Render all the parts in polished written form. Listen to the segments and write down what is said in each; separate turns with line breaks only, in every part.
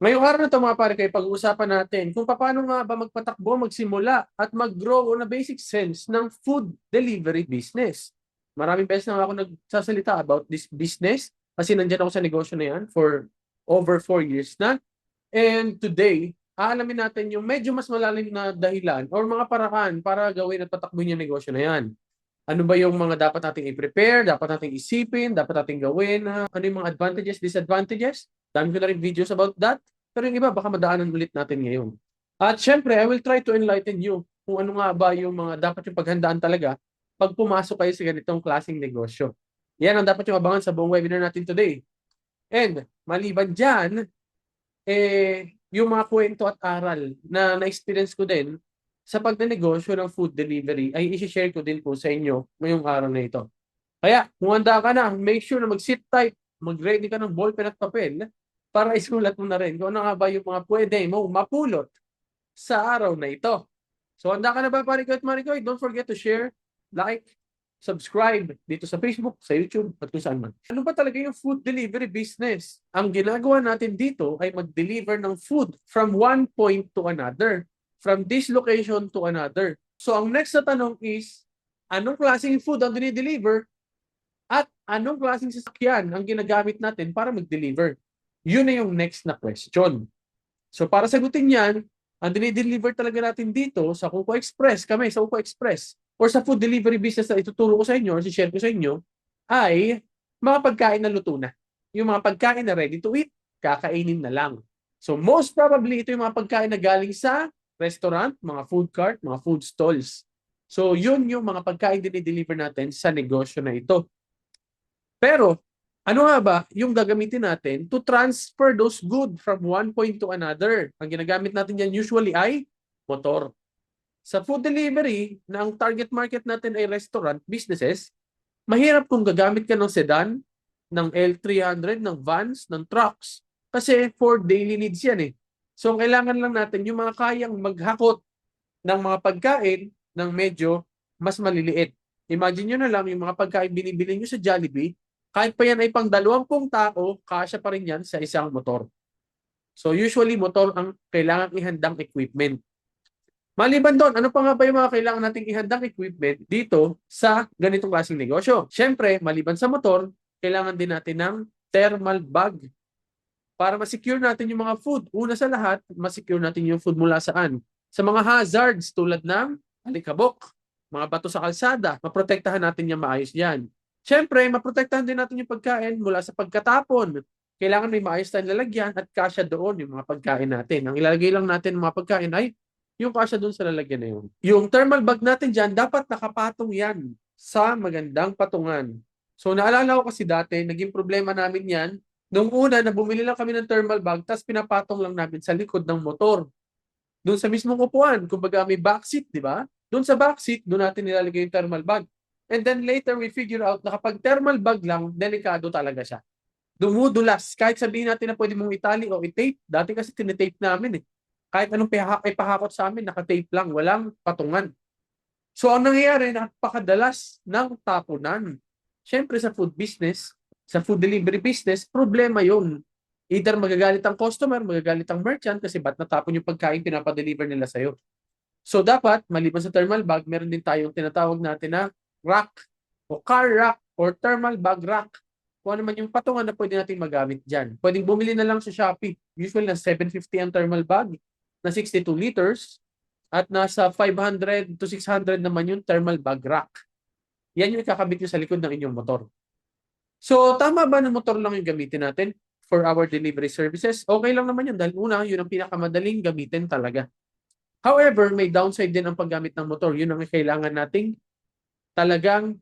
Ngayong araw na ito mga pare, kayo pag-uusapan natin kung paano nga ba magpatakbo, magsimula at mag-grow on a basic sense ng food delivery business. Maraming beses na ako nagsasalita about this business kasi nandyan ako sa negosyo na yan for over 4 years na. And today, aalamin natin yung medyo mas malalim na dahilan or mga paraan para gawin at patakbuhin yung negosyo na yan. Ano ba yung mga dapat nating i-prepare, dapat nating isipin, dapat nating gawin, ano yung mga advantages, disadvantages. Dami ko na rin videos about that. Pero yung iba, baka madaanan ulit natin ngayon. At syempre, I will try to enlighten you kung ano nga ba yung mga dapat yung paghandaan talaga pag pumasok kayo sa ganitong klaseng negosyo. Yan ang dapat yung abangan sa buong webinar natin today. And maliban dyan, yung mga kwento at aral na na-experience ko din sa pagnenegosyo ng food delivery ay i-share ko din po sa inyo ngayong araw na ito. Kaya, kung handa ka na, make sure na mag-sit tight, mag-ready ka ng ballpen at papel para isulat mo na rin kung ano nga ba yung mga pwede mo mapulot sa araw na ito. So, handa ka na ba, Parikoy at Marikoy? Don't forget to share, like, subscribe dito sa Facebook, sa YouTube, at kung saan man. Ano ba talaga yung food delivery business? Ang ginagawa natin dito ay mag-deliver ng food from one point to another, from this location to another. So, ang next na tanong is, anong klaseng food ang dinideliver at anong klaseng sasakyan ang ginagamit natin para mag-deliver? Yun na yung next na question. So, para sagutin yan, ang dinideliver talaga natin dito sa Kuko Express, kami sa Kuko Express, or sa food delivery business na ituturo ko sa inyo or share ko sa inyo, ay mga pagkain na luto na. Yung mga pagkain na ready to eat, kakainin na lang. So most probably, ito yung mga pagkain na galing sa restaurant, mga food cart, mga food stalls. So yun yung mga pagkain dinideliver natin sa negosyo na ito. Pero, ano nga ba yung gagamitin natin to transfer those goods from one point to another? Ang ginagamit natin yan usually ay motor. Sa food delivery, na ang target market natin ay restaurant businesses, mahirap kung gagamit ka ng sedan, ng L300, ng vans, ng trucks. Kasi for daily needs yan eh. So, ang kailangan lang natin yung mga kayang maghakot ng mga pagkain ng medyo mas maliliit. Imagine nyo na lang yung mga pagkain binibili nyo sa Jollibee, kahit pa yan ay pang 20 tao, kasya pa rin yan sa isang motor. So usually motor ang kailangan ihandang equipment. Maliban doon, ano pa nga ba yung mga kailangan nating ihandang equipment dito sa ganitong klaseng negosyo? Siyempre, maliban sa motor, kailangan din natin ng thermal bag para ma-secure natin yung mga food. Una sa lahat, ma-secure natin yung food mula saan? Sa mga hazards tulad ng alikabok, mga bato sa kalsada, maprotektahan natin yung maayos yan. Siyempre, maprotektahan din natin yung pagkain mula sa pagkatapon. Kailangan may maayos tayong lalagyan at kasya doon yung mga pagkain natin. Ang ilalagay lang natin ng mga pagkain ay yung kasya doon sa lalagyan na yun. Yung thermal bag natin dyan, dapat nakapatong yan sa magandang patungan. So naalala ko kasi dati, naging problema namin yan. Nung una, na bumili lang kami ng thermal bag, tapos pinapatong lang namin sa likod ng motor. Doon sa mismong upuan, kumbaga may backseat, di ba? Doon sa backseat, doon natin nilalagay yung thermal bag. And then later, we figure out na kapag thermal bag lang, delikado talaga siya. Dumudulas. Kahit sabihin natin na pwede mong itali o i-tape. Dati kasi tinitape namin eh. Kahit anong ipahakot sa amin, nakatape lang. Walang patungan. So ang nangyayari, napakadalas ng tapunan. Siyempre sa food business, sa food delivery business, problema yun. Either magagalit ang customer, magagalit ang merchant kasi ba't natapon yung pagkain pinapadeliver nila sa'yo. So dapat, maliban sa thermal bag, meron din tayong tinatawag natin na rack o car rack or thermal bag rack. Kung ano man yung patungan na pwede natin magamit dyan. Pwedeng bumili na lang sa Shopee. Usually na 750 ang thermal bag na 62 liters at nasa 500 to 600 naman yung thermal bag rack. Yan yung ikakabit nyo sa likod ng inyong motor. So, tama ba na motor lang yung gamitin natin for our delivery services? Okay lang naman yun dahil una, yun ang pinakamadaling gamitin talaga. However, may downside din ang paggamit ng motor. Yun ang kailangan nating talagang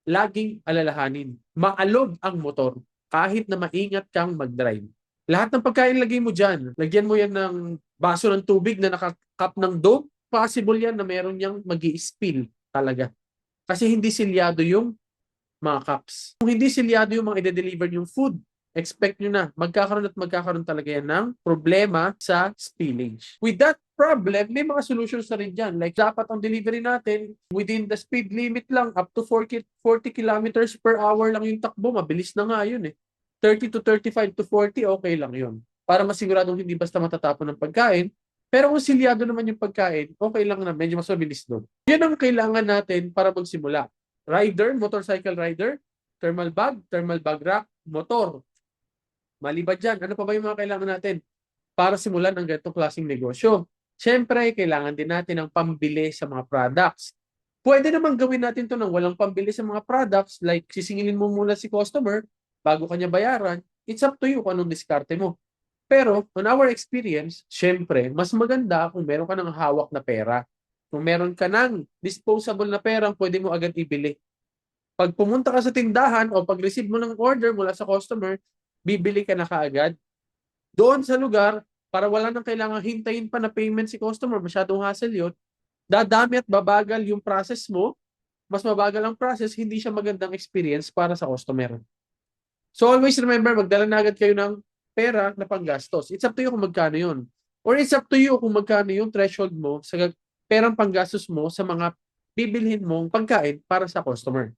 laging alalahanin. Maalog ang motor kahit na maingat kang mag-drive. Lahat ng pagkain lagay mo dyan. Lagyan mo yan ng baso ng tubig na nakakap ng dome. Possible yan na meron yang magi-spill talaga. Kasi hindi silyado yung mga cups. Kung hindi silyado yung mga i-deliver yung food, expect nyo na magkakaroon talaga yan ng problema sa spillage. With that problem, may mga solutions na rin dyan. Like dapat ang delivery natin within the speed limit lang, up to 40 kilometers per hour lang yung takbo. Mabilis na nga yun eh. 30 to 35 to 40, okay lang yun. para masiguradong hindi basta matatapon ng pagkain. Pero kung silyado naman yung pagkain, okay lang na medyo mas mabilis doon. Yan ang kailangan natin para magsimula. Rider, motorcycle rider, thermal bag rack, motor. Maliban dyan, ano pa ba yung mga kailangan natin para simulan ang ganitong klaseng negosyo? Siyempre, kailangan din natin ng pambili sa mga products. Pwede naman gawin natin to ng walang pambili sa mga products, like sisingilin mo muna si customer bago kanya bayaran. It's up to you kung anong diskarte mo. Pero, on our experience, syempre, mas maganda kung meron ka ng hawak na pera. Kung meron ka ng disposable na pera, pwede mo agad ibili. Pag pumunta ka sa tindahan o pag-receive mo ng order mula sa customer, bibili ka na kaagad. Doon sa lugar, para wala nang kailangan hintayin pa na payment si customer, masyadong hassle yun, dadami at babagal yung process mo, mas mabagal ang process, hindi siya magandang experience para sa customer. So always remember, magdala na agad kayo ng pera na panggastos. It's up to you kung magkano yun. Or it's up to you kung magkano yung threshold mo sa perang panggastos mo sa mga bibilhin mong pagkain para sa customer.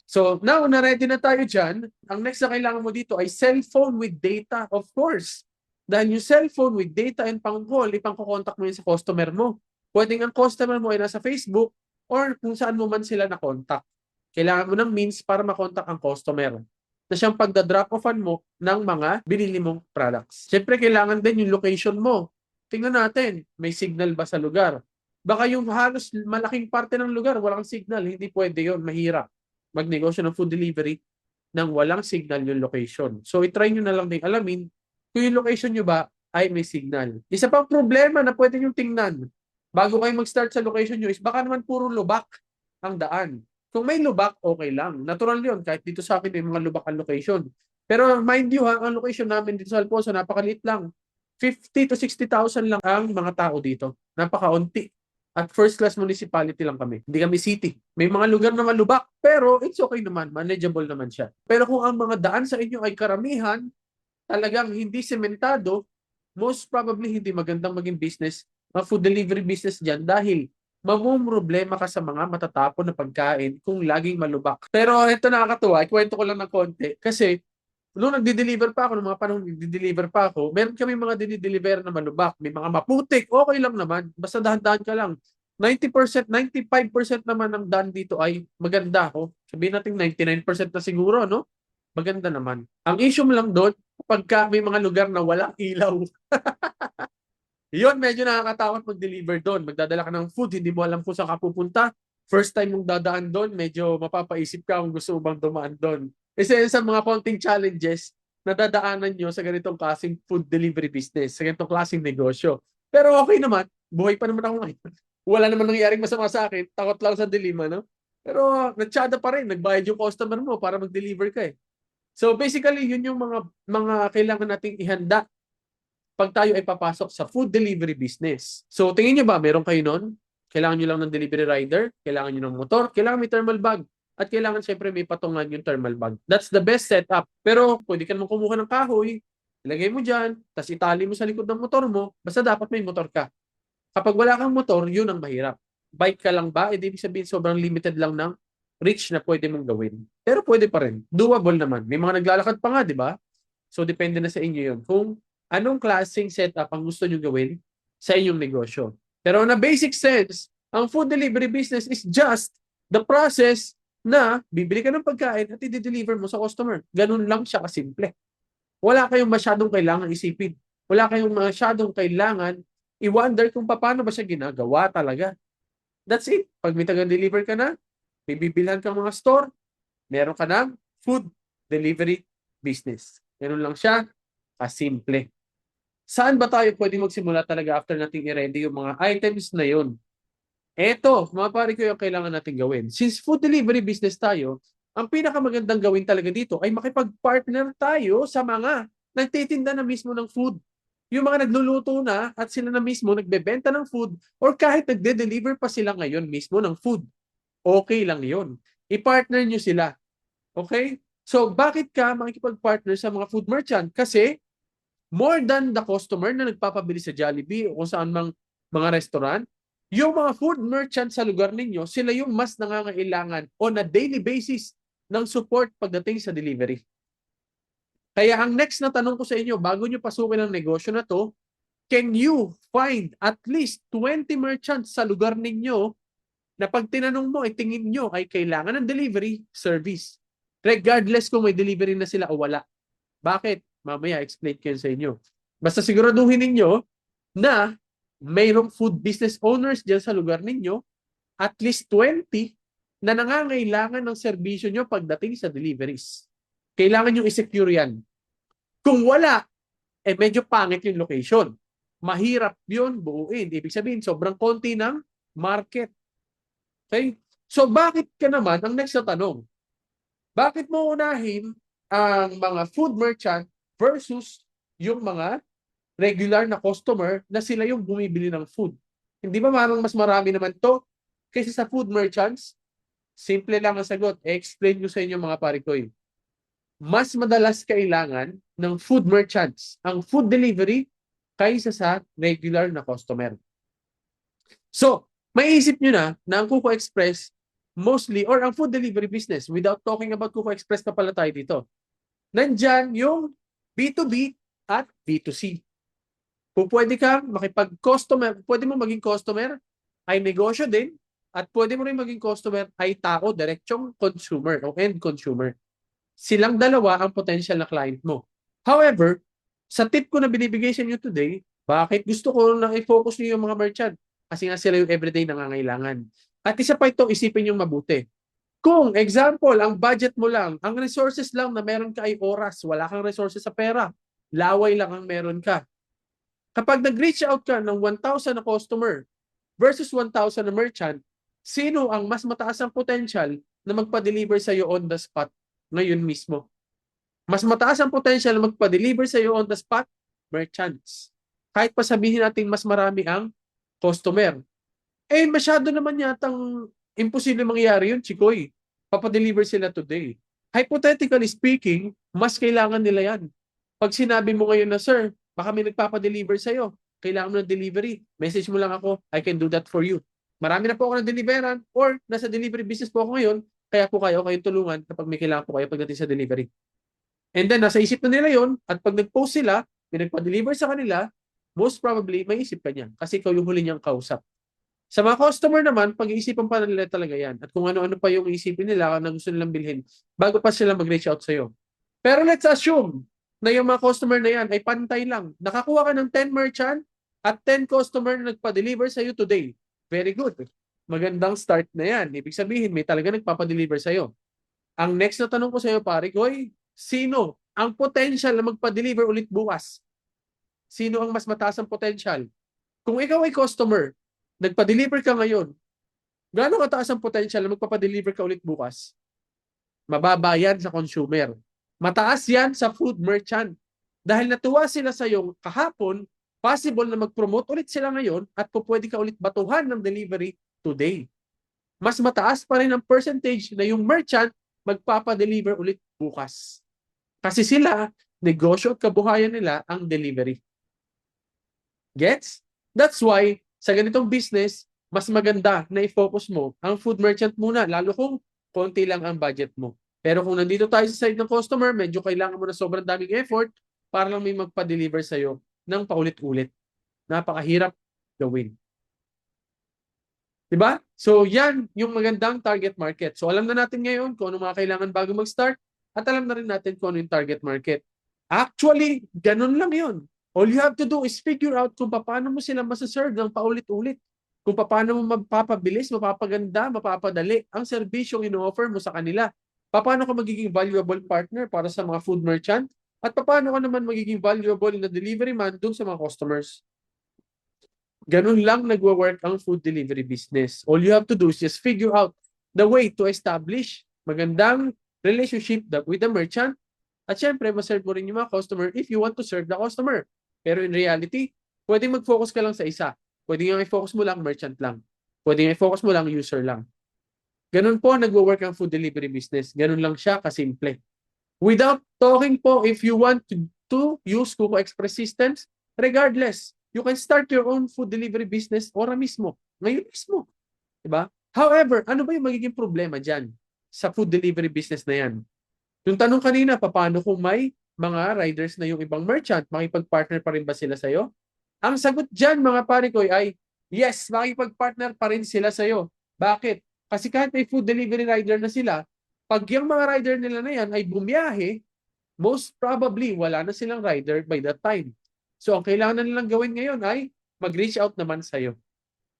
So now, na-ready na tayo dyan. Ang next na kailangan mo dito ay cellphone with data, of course. Dahil yung cellphone with data and pang-call, ipang-contact mo yun sa customer mo. Pwedeng ang customer mo ay nasa Facebook or kung saan mo man sila na-contact. Kailangan mo ng means para makontak ang customer na siyang pagda-drop-offan mo ng mga binili mong products. Siyempre, kailangan din yung location mo. Tingnan natin, may signal ba sa lugar? Baka yung halos malaking parte ng lugar, walang signal. Hindi pwede yun, mahirap magnegosyo ng food delivery nang walang signal yung location. So, itry nyo na lang din alamin kung yung location nyo ba ay may signal. Isa pang problema na pwede nyo tingnan bago kayo mag-start sa location nyo is baka naman puro lubak ang daan. Kung may lubak, okay lang. Natural yun. Kahit dito sa akin may mga lubak ang location. Pero mind you ha, ang location namin dito sa Alfonso, napakaliit lang. 50 to 60,000 lang ang mga tao dito. Napakaunti. At first class municipality lang kami. Hindi kami city. May mga lugar na malubak, pero it's okay naman. Manageable naman siya. Pero kung ang mga daan sa inyo ay karamihan, talagang hindi sementado, most probably hindi magandang maging business, mga food delivery business dyan dahil mamumroblema ka sa mga matatapon na pagkain kung laging malubak. Pero ito nakakatuwa, ikwento ko lang ng konti kasi noong nagdi-deliver pa ako, noong mga panahon nagdi-deliver pa ako, meron kami mga dinideliver na malubak. May mga maputik, okay lang naman. Basta dahan-dahan ka lang. 90%, 95% naman ng daan dito ay maganda. Oh. Sabihin natin 99% na siguro, no? Maganda naman. Ang issue mo lang doon, pagka may mga lugar na walang ilaw. Yun, medyo nakakatakot mag-deliver doon. Magdadala ka ng food, hindi mo alam kung saan ka pupunta. First time mong dadaan doon, medyo mapapaisip ka kung gusto mo bang dumaan doon. Isa yan sa mga konting challenges na dadaanan nyo sa ganitong klaseng food delivery business, sa ganitong klaseng negosyo. Pero okay naman, buhay pa naman ako ngayon. Wala naman nangyaring masama sa akin, takot lang sa dilema, no? Pero natsyada pa rin, nagbayad yung customer mo para mag-deliver ka eh. So basically, yun yung mga kailangan nating ihanda pag tayo ay papasok sa food delivery business. So tingin nyo ba, meron kayo nun? Kailangan nyo lang ng delivery rider, kailangan nyo ng motor, kailangan may thermal bag, at kailangan syempre may patungan yung thermal bag. That's the best setup. Pero pwede ka naman kumuha ng kahoy, ilagay mo dyan, tapos itali mo sa likod ng motor mo, basta dapat may motor ka. Kapag wala kang motor, yun ang mahirap. Bike ka lang ba? Ibig sabihin sobrang limited lang ng reach na pwede mong gawin. Pero pwede pa rin. Doable naman. May mga naglalakad pa nga, di ba? So depende na sa inyo yun. Kung anong klaseng setup ang gusto nyo gawin sa inyong negosyo. Pero on a basic sense, ang food delivery business is just the process na bibili ka ng pagkain at i-deliver mo sa customer. Ganun lang siya kasimple. Wala kayong masyadong kailangan isipin. Wala kayong masyadong kailangan i-wonder kung paano ba siya ginagawa talaga. That's it. Pag may taga-deliver ka na, may bibilhan kang mga store, meron ka ng food delivery business. Ganun lang siya kasimple. Saan ba tayo pwede magsimula talaga after nating i-ready yung mga items na yun? Eto, mga pare ko yung kailangan natin gawin. Since food delivery business tayo, ang pinakamagandang gawin talaga dito ay makipag-partner tayo sa mga nagtitinda na mismo ng food. Yung mga nagluluto na at sila na mismo nagbebenta ng food or kahit nagde-deliver pa sila ngayon mismo ng food. Okay lang yun. I-partner nyo sila. Okay? So, bakit ka makikipag-partner sa mga food merchant? Kasi, more than the customer na nagpapabili sa Jollibee o kung saan mang mga restaurant, yung mga food merchant sa lugar ninyo, sila yung mas nangangailangan on a daily basis ng support pagdating sa delivery. Kaya ang next na tanong ko sa inyo, bago nyo pasukin ang negosyo na to, can you find at least 20 merchants sa lugar ninyo na pag tinanong mo, tingin nyo ay kailangan ng delivery service. Regardless kung may delivery na sila o wala. Bakit? Mamaya explain ko yun sa inyo. Basta siguraduhin ninyo na mayroong food business owners dyan sa lugar ninyo, at least 20 na nangangailangan ng serbisyo nyo pagdating sa deliveries. Kailangan nyo i-secure yan. Kung wala, medyo pangit yung location. Mahirap yun buuin. Ibig sabihin, sobrang konti ng market. Okay? So, bakit ka naman, ang next na tanong, bakit mo unahin ang mga food merchant versus yung mga regular na customer na sila yung bumibili ng food? Hindi ba mas marami naman to kaysa sa food merchants? Simple lang ang sagot. I-explain ko sa inyo mga parikoy. Mas madalas kailangan ng food merchants ang food delivery kaysa sa regular na customer. So, maiisip nyo na ang Kuko Express mostly, or ang food delivery business, without talking about Kuko Express na pala tayo dito, nandyan yung B2B at B2C. Kung pwede ka makipag-customer, pwede mo maging customer, ay negosyo din, at pwede mo rin maging customer ay tao, direktyong consumer o end consumer. Silang dalawa ang potential na client mo. However, sa tip ko na binibigay sa inyo today, bakit gusto ko na i-focus niyo yung mga merchant? Kasi nga sila yung everyday nangangailangan. At isa pa ito, isipin yung mabuti. Kung, example, ang budget mo lang, ang resources lang na meron ka ay oras, wala kang resources sa pera, laway lang ang meron ka. Kapag nag-reach out ka ng 1,000 na customer versus 1,000 na merchant, sino ang mas mataas ang potential na magpa-deliver sa iyo on the spot ngayon mismo? Mas mataas ang potential na magpa-deliver sa iyo on the spot, merchants. Kahit pa sabihin natin mas marami ang customer. Masyado naman yatang imposible mangyari yun, Chikoy. Papadeliver sila today. Hypothetically speaking, mas kailangan nila yan. Pag sinabi mo ngayon na, sir, baka may nagpapadeliver sa'yo, kailangan mo ng delivery, message mo lang ako, I can do that for you. Marami na po ako ng deliveran or nasa delivery business po ako ngayon, kaya po kayong tulungan kapag may kailangan po kayo pagdating sa delivery. And then, nasa isip na nila yon, at pag nag-post sila, may nagpa-deliver sa kanila, most probably, may isip ka niya kasi ikaw yung huli niyang kausap. Sa mga customer naman, pag-iisipan pa nila talaga yan. At kung ano-ano pa yung isipin nila na gusto nilang bilhin bago pa sila mag-reach out sa'yo. Pero let's assume na yung mga customer na yan ay pantay lang. Nakakuha ka ng 10 merchant at 10 customer na nagpa-deliver sa'yo today. Very good. Magandang start na yan. Ibig sabihin, may talaga nagpapa-deliver sa'yo. Ang next na tanong ko sa'yo, pare, Goy, sino ang potential na magpa-deliver ulit bukas? Sino ang mas mataas ang potential? Kung ikaw ay customer, nagpa-deliver ka ngayon, gaano kataas ang potential na magpapa-deliver ka ulit bukas? Mababa yan sa consumer. Mataas yan sa food merchant. Dahil natuwa sila sa yung kahapon, possible na mag-promote ulit sila ngayon at pwede ka ulit batuhan ng delivery today. Mas mataas pa rin ang percentage na yung merchant magpapa-deliver ulit bukas. Kasi sila, negosyo at kabuhayan nila ang delivery. Gets? That's why, sa ganitong business, mas maganda na i-focus mo ang food merchant muna, lalo kung konti lang ang budget mo. Pero kung nandito tayo sa side ng customer, medyo kailangan mo na sobrang daming effort para lang may magpa-deliver sa'yo ng paulit-ulit. Napakahirap gawin. Diba? So, yan yung magandang target market. So, alam na natin ngayon kung ano mga kailangan bago mag-start at alam na rin natin kung ano yung target market. Actually, ganun lang yun. All you have to do is figure out kung paano mo sila masaserve ng paulit-ulit. Kung paano mo mapapabilis, mapapaganda, mapapadali ang serbisyong ino-offer mo sa kanila. Paano ka magiging valuable partner para sa mga food merchant? At paano ka naman magiging valuable na delivery man dun sa mga customers? Ganun lang nagwo-work ang food delivery business. All you have to do is just figure out the way to establish magandang relationship with the merchant. At syempre, maserve mo rin yung mga customer if you want to serve the customer. Pero in reality, pwedeng mag-focus ka lang sa isa. Pwedeng nga i-focus mo lang merchant lang. Pwedeng nga i-focus mo lang user lang. Ganun po nagwo-work ang food delivery business. Ganun lang siya kasimple. Without talking po, if you want to use Kuko Express systems, regardless, you can start your own food delivery business ora mismo. Ngayon mismo. Diba? However, ano ba yung magiging problema dyan sa food delivery business na yan? Yung tanong kanina, paano kung may mga riders na yung ibang merchant? Makipag-partner pa rin ba sila sa'yo? Ang sagot dyan, mga pare ko, ay yes, makipag-partner pa rin sila sa'yo. Bakit? Kasi kahit may food delivery rider na sila, pag yung mga rider nila na yan ay bumiyahe, most probably wala na silang rider by that time. So ang kailangan na nilang gawin ngayon ay mag-reach out naman sa'yo.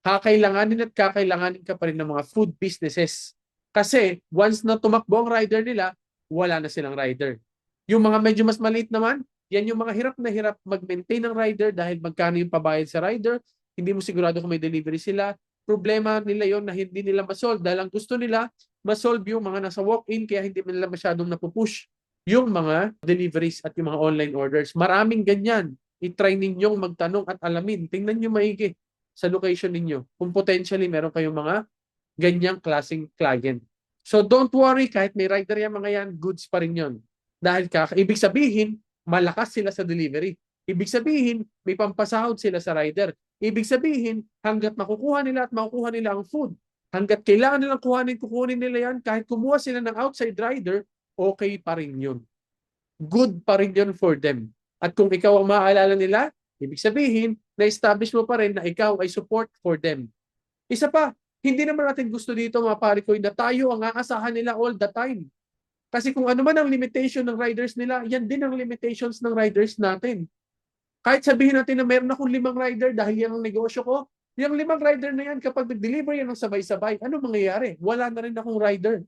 Kakailanganin at kakailanganin ka pa rin ng mga food businesses. Kasi once na tumakbo ang rider nila, wala na silang rider. Yung mga medyo mas maliit naman, yan yung mga hirap na hirap mag-maintain ng rider dahil magkano yung pabayad sa rider, hindi mo sigurado kung may delivery sila. Problema nila yon na hindi nila masolve dahil ang gusto nila, masolve yung mga nasa walk-in kaya hindi nila masyadong napupush yung mga deliveries at yung mga online orders. Maraming ganyan. I-try ninyong magtanong at alamin. Tingnan nyo maigi sa location ninyo kung potentially meron kayong mga ganyang klaseng client. So don't worry, kahit may rider yan mga yan, goods pa rin yun. Dahil ibig sabihin, malakas sila sa delivery. Ibig sabihin, may pampasahod sila sa rider. Ibig sabihin, hanggat makukuha nila at makukuha nila ang food, hanggat kailangan nilang kukunin nila yan, kahit kumuha sila ng outside rider, okay pa rin yun. Good pa rin yun for them. At kung ikaw ang maaalala nila, ibig sabihin, na-establish mo pa rin na ikaw ay support for them. Isa pa, hindi naman natin gusto dito mga pare ko na tayo ang aasahan nila all the time. Kasi kung ano man ang limitation ng riders nila, yan din ang limitations ng riders natin. Kahit sabihin natin na meron akong 5 rider dahil yan ang negosyo ko, yung 5 rider na yan, kapag nag-deliver yan ng sabay-sabay, ano mangyayari? Wala na rin akong rider.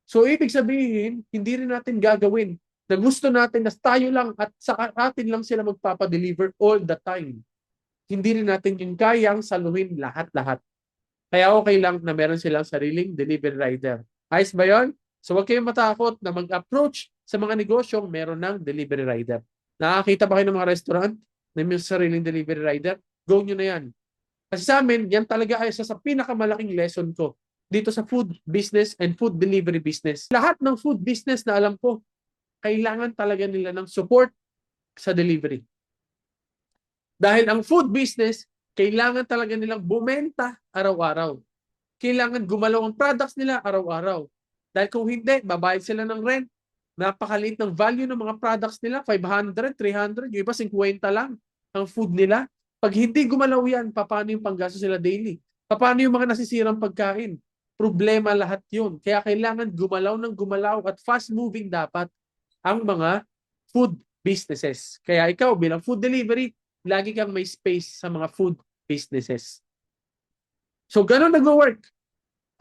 So, ibig sabihin, hindi rin natin gagawin na gusto natin na tayo lang at sa atin lang sila magpapadeliver all the time. Hindi rin natin yung kayang saluhin lahat-lahat. Kaya okay lang na meron silang sariling delivery rider. Ayos ba yun? So huwag kayong matakot na mag-approach sa mga negosyong meron ng delivery rider. Nakakita ba kayo ng mga restaurant na may sariling delivery rider? Go nyo na yan. Kasi sa amin, yan talaga ay isa sa pinakamalaking lesson ko dito sa food business and food delivery business. Lahat ng food business na alam ko, kailangan talaga nila ng support sa delivery. Dahil ang food business, kailangan talaga nilang bumenta araw-araw. Kailangan gumalaw ang products nila araw-araw. Dahil kung hindi, babayad sila ng rent. Napakaliit ng value ng mga products nila, 500, 300, yung iba 50 lang ang food nila. Pag hindi gumalaw yan, paano yung panggasto sila daily? Paano yung mga nasisirang pagkain? Problema lahat yun. Kaya kailangan gumalaw ng gumalaw at fast-moving dapat ang mga food businesses. Kaya ikaw bilang food delivery, lagi kang may space sa mga food businesses. So, ganun nag-work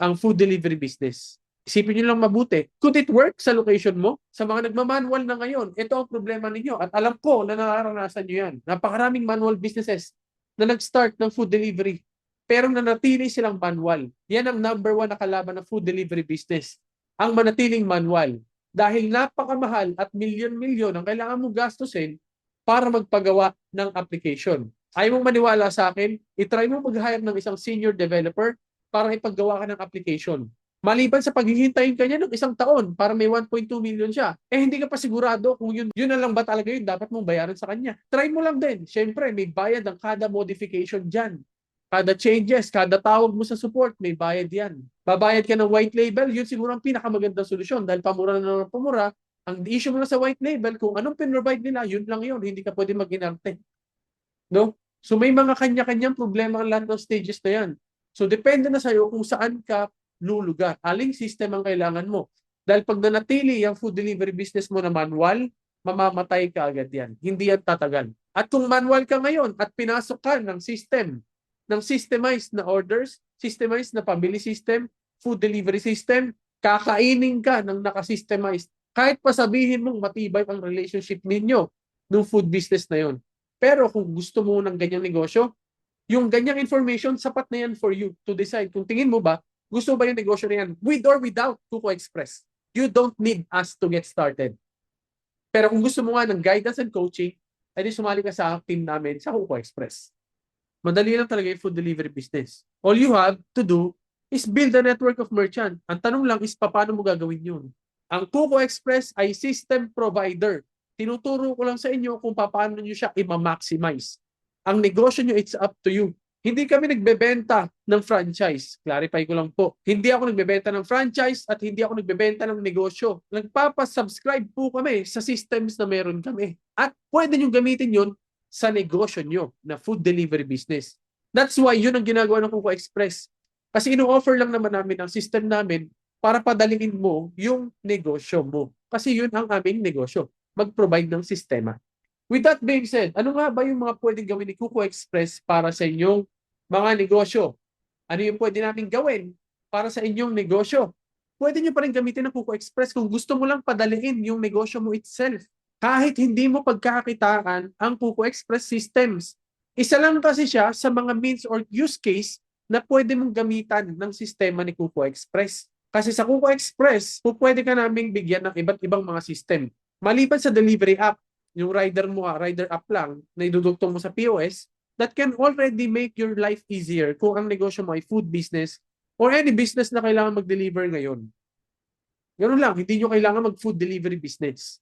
ang food delivery business. Isipin nyo lang mabuti. Could it work sa location mo? Sa mga nagmamanual na ngayon, ito ang problema ninyo. At alam ko na nararanasan nyo yan. Napakaraming manual businesses na nag-start ng food delivery. Pero nanatili silang manual. Yan ang number 1 na kalaban ng food delivery business. Ang manatiling manual. Dahil napakamahal at milyon-milyon ang kailangan mong gastusin para magpagawa ng application. Ayaw mong maniwala sa akin, itry mo mag-hire ng isang senior developer para ipaggawa ka ng application. Maliban sa paghihintayin ka niya ng 1 taon para may 1.2 million siya, hindi ka pa sigurado kung yun na lang ba talaga yun dapat mong bayaran sa kanya. Try mo lang din. Siyempre, may bayad ang kada modification dyan. Kada changes, kada tawag mo sa support, may bayad yan. Babayad ka ng white label, yun siguro ang pinakamagandang solusyon dahil pamura na ng pamura. Ang issue mo na sa white label, kung anong pinrovide nila, yun lang yun. Hindi ka pwede mag-inarte. No? So may mga kanya-kanyang problema ang lahat ng stages na yan. So depende na sa'yo kung saan ka lulugar. Aling system ang kailangan mo. Dahil pag nanatili ang food delivery business mo na manual, mamamatay ka agad yan. Hindi yan tatagal. At kung manual ka ngayon at pinasok ka ng system, ng systemized na orders, systemized na pambili system, food delivery system, kakainin ka ng nakasystemized. Kahit pa sabihin mong matibay ang relationship ninyo ng food business na yon. Pero kung gusto mo ng ganyang negosyo, yung ganyang information, sapat na yan for you to decide kung tingin mo ba, gusto ba yung negosyo na yan with or without Kuko Express. You don't need us to get started. Pero kung gusto mo nga ng guidance and coaching, ay di sumali ka sa team namin sa Kuko Express. Madali lang talaga yung food delivery business. All you have to do is build a network of merchant. Ang tanong lang is paano mo gagawin yun? Ang Kuko Express ay system provider. Tinuturo ko lang sa inyo kung paano nyo siya i-maximize. Ang negosyo nyo, it's up to you. Hindi kami nagbebenta ng franchise. Clarify ko lang po. Hindi ako nagbebenta ng franchise at hindi ako nagbebenta ng negosyo. Nagpapasubscribe po kami sa systems na meron kami. At pwede nyo gamitin yun sa negosyo nyo na food delivery business. That's why yun ang ginagawa ng Kuko Express. Kasi ino-offer lang naman namin ang system namin para padalingin mo yung negosyo mo. Kasi yun ang aming negosyo. Mag-provide ng sistema. With that being said, ano nga ba yung mga pwedeng gawin ni Kuko Express para sa inyong mga negosyo? Ano yung pwede namin gawin para sa inyong negosyo? Pwede nyo pa rin gamitin ng Kuko Express kung gusto mo lang padaliin yung negosyo mo itself. Kahit hindi mo pagkakakitaan ang Kuko Express systems. Isa lang kasi siya sa mga means or use case na pwede mong gamitan ng sistema ni Kuko Express. Kasi sa Kuko Express, pwede ka naming bigyan ng iba't ibang mga system. Maliban sa delivery app, yung rider mo, rider app lang, na idudugtong mo sa POS, that can already make your life easier kung ang negosyo mo ay food business or any business na kailangan mag-deliver ngayon. Ganun lang, hindi nyo kailangan mag-food delivery business.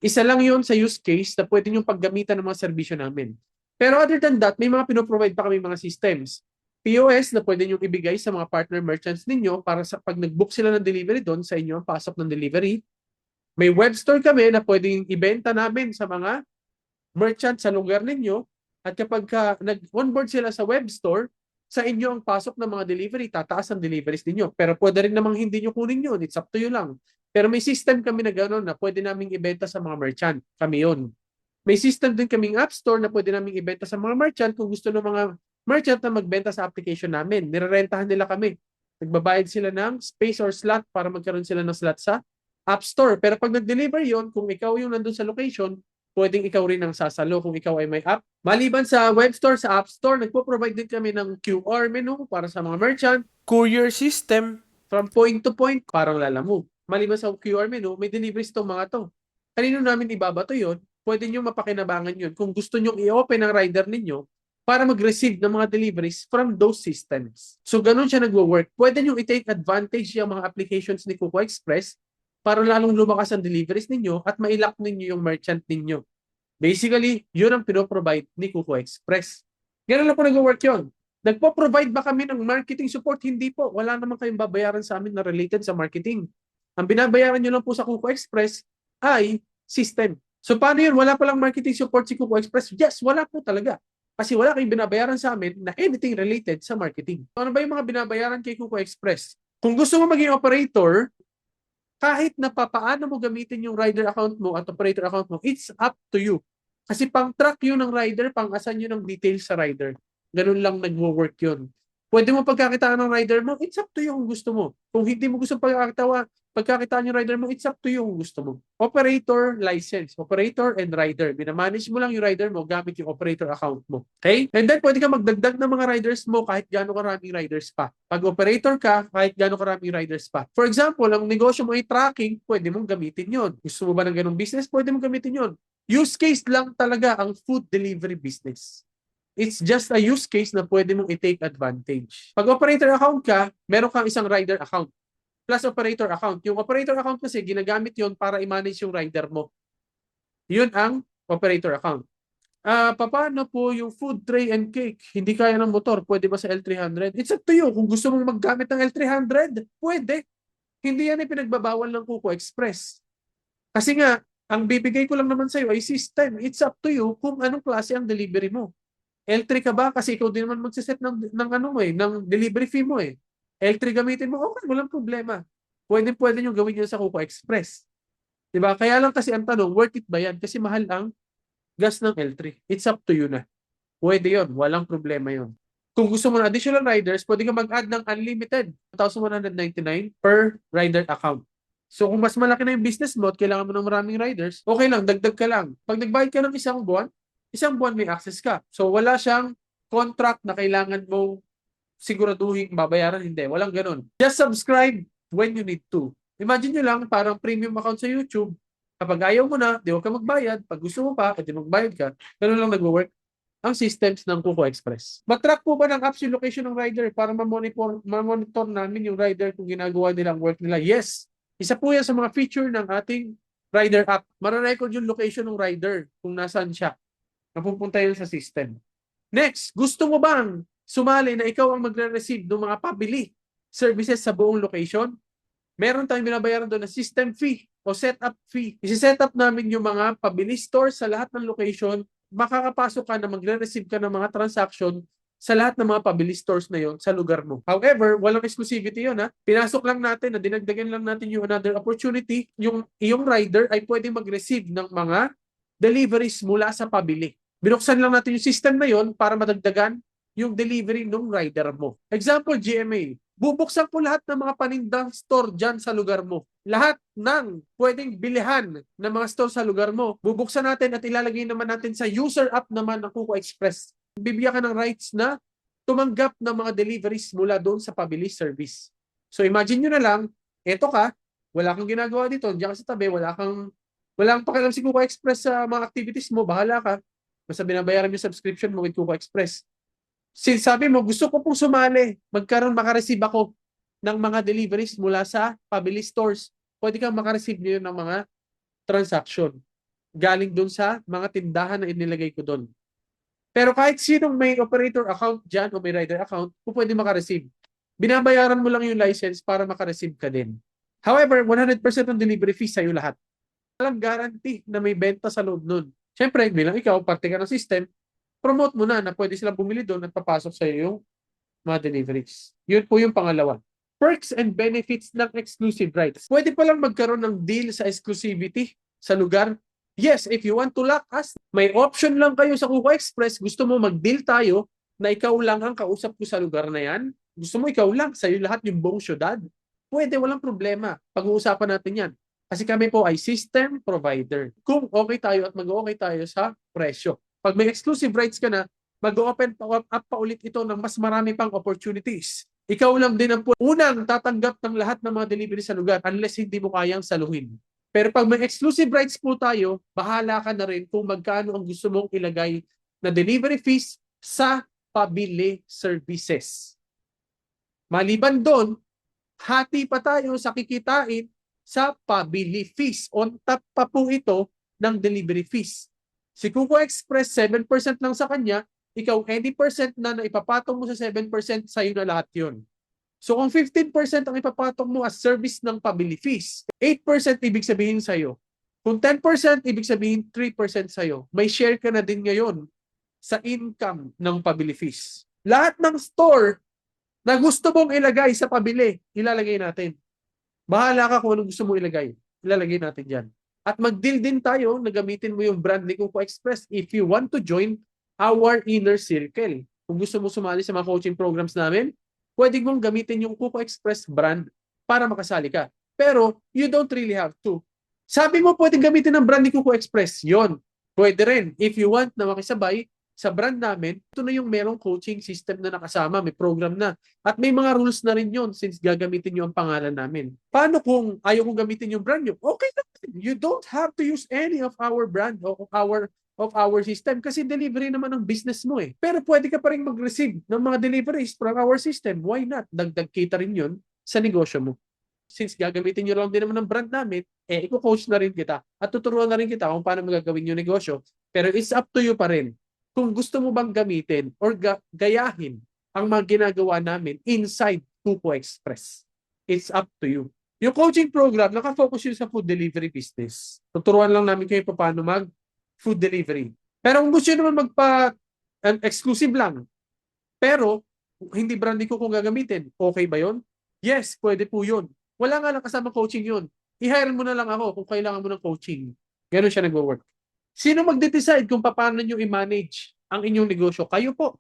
Isa lang yon sa use case na pwede nyo paggamitan ng mga serbisyo namin. Pero other than that, may mga pinoprovide pa kami mga systems. POS na pwede nyo ibigay sa mga partner merchants ninyo para sa pag nag-book sila ng delivery doon, sa inyo ang pasok ng delivery. May web store kami na pwedeng ibenta namin sa mga merchant sa lugar ninyo at kapag nag-onboard sila sa web store, sa inyo ang pasok ng mga delivery, tataas ang deliveries ninyo. Pero pwede rin namang hindi nyo kunin yun. It's up to you lang. Pero may system kami na gano'n na pwede naming ibenta sa mga merchant. Kami yun. May system din kaming app store na pwede naming ibenta sa mga merchant kung gusto ng mga merchant na magbenta sa application namin. Nirerentahan nila kami. Nagbabayad sila ng space or slot para magkaroon sila ng slot sa App Store. Pero pag nag-deliver yon, kung ikaw yung nandun sa location, pwedeng ikaw rin ang sasalo kung ikaw ay may app. Maliban sa web store, sa App Store, nagpo-provide din kami ng QR menu para sa mga merchant, courier system, from point to point, parang Lalamove. Maliban sa QR menu, may deliveries itong mga to. Kanino namin ibabato yon? Pwede nyo mapakinabangan yun kung gusto nyo i-open ang rider ninyo para mag-receive ng mga deliveries from those systems. So, ganun siya nagwo-work. Pwede nyo i-take advantage yung mga applications ni Kuko Express para lalong lumakas ang deliveries ninyo at mailak ninyo yung merchant ninyo. Basically, yun ang pinoprovide ni Kuko Express. Ganun lang po nag-work yun. Nagpo-provide ba kami ng marketing support? Hindi po. Wala naman kayong babayaran sa amin na related sa marketing. Ang binabayaran nyo lang po sa Kuko Express ay system. So paano yun? Wala palang marketing support si Kuko Express? Yes, wala po talaga. Kasi wala kayong binabayaran sa amin na anything related sa marketing. Ano ba yung mga binabayaran kay Kuko Express? Kung gusto mo maging operator, kahit na paano mo gamitin yung rider account mo at operator account mo, it's up to you. Kasi pang-track yun ng rider, pang-assign yun ng details sa rider. Ganun lang nagwo-work yun. Pwede mo pagkakitaan ng rider mo, it's up to you kung gusto mo. Kung hindi mo gusto pagkakitaan yung rider mo, it's up to you kung gusto mo. Operator license, operator and rider. Minamanage mo lang yung rider mo gamit yung operator account mo. Okay? And then pwede ka magdagdag ng mga riders mo kahit gaano karaming riders pa. Pag operator ka, kahit gaano karaming riders pa. For example, ang negosyo mo ay tracking, pwede mong gamitin yon. Gusto mo ba ng ganung business? Pwede mong gamitin yon. Use case lang talaga ang food delivery business. It's just a use case na pwede mong i-take advantage. Pag operator account ka, meron kang isang rider account plus operator account. Yung operator account kasi ginagamit yon para i-manage yung rider mo. Yun ang operator account. Paano po yung food tray and cake? Hindi kaya ng motor. Pwede ba sa L300? It's up to you. Kung gusto mong maggamit ng L300, pwede. Hindi yan ay pinagbabawal ng Kuko Express. Kasi nga, ang bibigay ko lang naman sa'yo ay system. It's up to you kung anong klase ang delivery mo. L3 ka ba? Kasi ikaw din naman magsiset ng delivery fee mo eh. L3 gamitin mo, okay, walang problema. Pwede nyo gawin yun sa Kuko Express. Diba? Kaya lang kasi ang tanong, worth it ba yan? Kasi mahal ang gas ng L3. It's up to you na. Pwede yun. Walang problema yun. Kung gusto mo ng additional riders, pwede ka mag-add ng unlimited. 1,199 per rider account. So kung mas malaki na yung business mo at kailangan mo ng maraming riders, okay lang, dagdag ka lang. Pag nagbayad ka ng isang buwan may access ka. So wala siyang contract na kailangan mo siguraduhin babayaran. Hindi, walang ganun. Just subscribe when you need to. Imagine nyo lang, parang premium account sa YouTube. Kapag ayaw mo na, di huwag ka magbayad. Pag gusto mo pa, edi magbayad ka. Ganun lang nag-work ang systems ng Kuko Express. Mag-track po ba ng apps yung location ng rider para ma-monitor namin yung rider kung ginagawa nilang work nila? Yes. Isa po yan sa mga feature ng ating rider app. Mara-record yung location ng rider kung nasaan siya. Napupunta yun sa system. Next, gusto mo bang sumali na ikaw ang magre-receive ng mga pabili services sa buong location? Meron tayong binabayaran doon na system fee o setup fee. Isi-set up namin yung mga pabili stores sa lahat ng location. Makakapasok ka na magre-receive ka ng mga transaction sa lahat ng mga pabili stores na yon sa lugar mo. However, walang exclusivity yun ha. Pinasok lang natin na dinagdagan lang natin yung another opportunity. Yung iyong rider ay pwede mag-receive ng mga deliveries mula sa pabili. Binuksan lang natin yung system na yon para madagdagan yung delivery ng rider mo. Example, GMA. Bubuksan ko lahat ng mga panindang store dyan sa lugar mo. Lahat ng pwedeng bilihan ng mga store sa lugar mo, bubuksan natin at ilalagay naman natin sa user app naman ng Kuko Express. Bibigyan ka ng rights na tumanggap ng mga deliveries mula doon sa pabili service. So imagine nyo na lang, eto ka, wala kang ginagawa dito, diyan ka sa tabi, walang pakialam si Kuko Express sa mga activities mo, bahala ka. Basta binabayaran yung subscription mo with Kuko Express. Sabi mo, gusto ko pong sumali, makareceive ako ng mga deliveries mula sa pabili stores. Pwede kang makareceive niyo ng mga transaction galing doon sa mga tindahan na inilagay ko doon. Pero kahit sinong may operator account dyan o may rider account, pwede makareceive. Binabayaran mo lang yung license para makareceive ka din. However, 100% ng delivery fee sa'yo lahat. Walang guarantee na may benta sa loob nun. Siyempre, bilang ikaw, parte ka ng system, promote mo na pwede silang bumili doon at papasok sa iyo yung mga deliveries. Yun po yung pangalawa. Perks and benefits ng exclusive rights. Pwede palang magkaroon ng deal sa exclusivity sa lugar. Yes, if you want to lock us, may option lang kayo sa Kuko Express. Gusto mo mag-deal tayo na ikaw lang ang kausap ko sa lugar na yan? Gusto mo ikaw lang, sa'yo lahat yung buong syudad? Pwede, walang problema. Pag-uusapan natin yan. Kasi kami po ay system provider. Kung okay tayo at mag-okay tayo sa presyo. Pag may exclusive rights ka na, mag-open up pa ulit ito ng mas marami pang opportunities. Ikaw lang din ang unang tatanggap ng lahat ng mga delivery sa lugar unless hindi mo kayang saluhin. Pero pag may exclusive rights po tayo, bahala ka na rin kung magkano ang gusto mong ilagay na delivery fees sa pabili services. Maliban doon, hati pa tayo sa kikitain sa pabili fees. On top pa po ito ng delivery fees. Si Kuko Express, 7% lang sa kanya, ikaw 80% na ipapatong mo sa 7%, sa'yo na lahat yun. So kung 15% ang ipapatong mo as service ng pabili fees, 8% ibig sabihin sa'yo. Kung 10%, ibig sabihin 3% sa'yo. May share ka na din ngayon sa income ng pabili fees. Lahat ng store na gusto mong ilagay sa pabili, ilalagay natin. Bahala ka kung anong gusto mong ilagay. Ilalagay natin dyan. At mag-deal din tayo na gamitin mo yung brand ni Kuko Express if you want to join our inner circle. Kung gusto mo sumali sa mga coaching programs namin, pwede mong gamitin yung Kuko Express brand para makasali ka. Pero you don't really have to. Sabi mo pwede gamitin ang brand ni Kuko Express. Yon. Pwede rin. If you want na makisabay sa brand namin, ito na yung merong coaching system na nakasama, may program na. At may mga rules na rin yun since gagamitin nyo ang pangalan namin. Paano kung ayaw kong gamitin yung brand nyo? Okay lang. You don't have to use any of our brand or of our system kasi delivery naman ang business mo eh. Pero pwede ka pa rin mag-receive ng mga deliveries from our system. Why not? Dagdag kita rin yun sa negosyo mo. Since gagamitin nyo lang din naman ng brand namin, i-coach na rin kita at tuturuan na rin kita kung paano magagawin yung negosyo. Pero it's up to you pa rin kung gusto mo bang gamitin or gayahin ang mga ginagawa namin inside Kuko Express. It's up to you. Yung coaching program, nakafocus yun sa food delivery business. Tuturuan lang namin kayo paano mag-food delivery. Pero kung gusto nyo naman exclusive lang, pero hindi branding ko kung gagamitin, okay ba yun? Yes, pwede po yun. Wala nga lang kasama coaching yun. I-hire mo na lang ako kung kailangan mo ng coaching. Ganun siya nag-work. Sino magde-decide kung paano nyo i-manage ang inyong negosyo? Kayo po.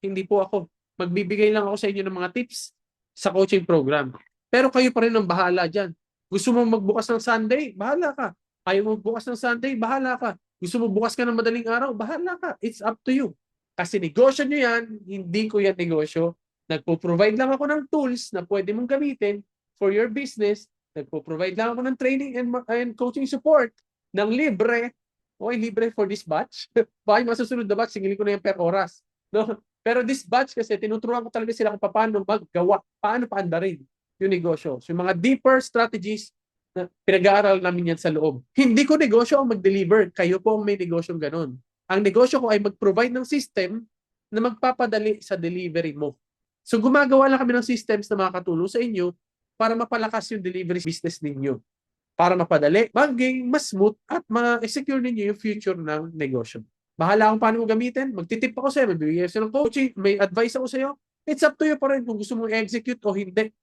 Hindi po ako. Magbibigay lang ako sa inyo ng mga tips sa coaching program. Pero kayo pa rin ang bahala dyan. Gusto mo magbukas ng Sunday? Bahala ka. Ayaw mo magbukas ng Sunday? Bahala ka. Gusto mo bukas ka ng madaling araw? Bahala ka. It's up to you. Kasi negosyo nyo yan, hindi ko yan negosyo. Nagpo-provide lang ako ng tools na pwede mong gamitin for your business. Nagpo-provide lang ako ng training and coaching support ng libre. Okay, libre for this batch. Baka yung masusunod na batch, singilin ko na yan per oras. No? Pero this batch kasi, tinuturuan ko talaga sila kung paano maggawa, paano paandarin yung negosyo. So yung mga deeper strategies, na pinag-aaral namin yan sa loob. Hindi ko negosyo ang mag-deliver. Kayo po ang may negosyong ganun. Ang negosyo ko ay mag-provide ng system na magpapadali sa delivery mo. So gumagawa lang kami ng systems na makakatulong sa inyo para mapalakas yung delivery business ninyo. Para mapadali, maging mas smooth at ma-secure ninyo yung future ng negosyo. Bahala kung paano mo gamitin. Magtitip ako sa'yo, magbibigay ako ng coaching, may advice ako sa'yo. It's up to you pa rin kung gusto mong execute o hindi.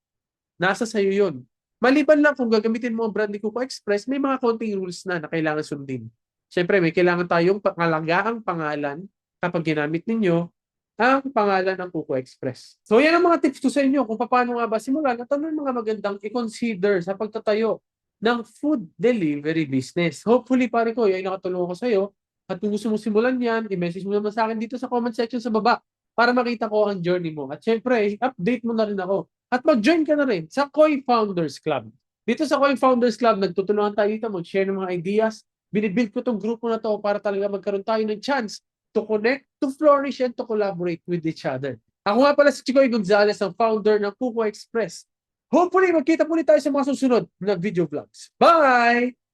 Nasa sa'yo yun. Maliban lang kung gagamitin mo ang brand ni Kuko Express, may mga konting rules na kailangan sundin. Siyempre, may kailangan tayong pangalagaan pangalan kapag ginamit ninyo ang pangalan ng Kuko Express. So, yan ang mga tips ko sa inyo kung paano nga ba simulan at ano yung mga magandang i-consider sa pagtatayo ng food delivery business. Hopefully, pare ko, yan nakatulong ko sa iyo. At kung gusto mo simulan yan, i-message mo naman sa akin dito sa comment section sa baba para makita ko ang journey mo. At syempre, update mo na rin ako. At mag-join ka na rin sa Koi Founders Club. Dito sa Koi Founders Club, nagtutulungan tayo dito, mag-share ng mga ideas. Binibuild ko itong grupo na to para talaga magkaroon tayo ng chance to connect, to flourish, and to collaborate with each other. Ako nga pala si Chicoy Gonzalez, ang founder ng Kuko Express. Hopefully, magkita po tayo sa mga susunod na video vlogs. Bye!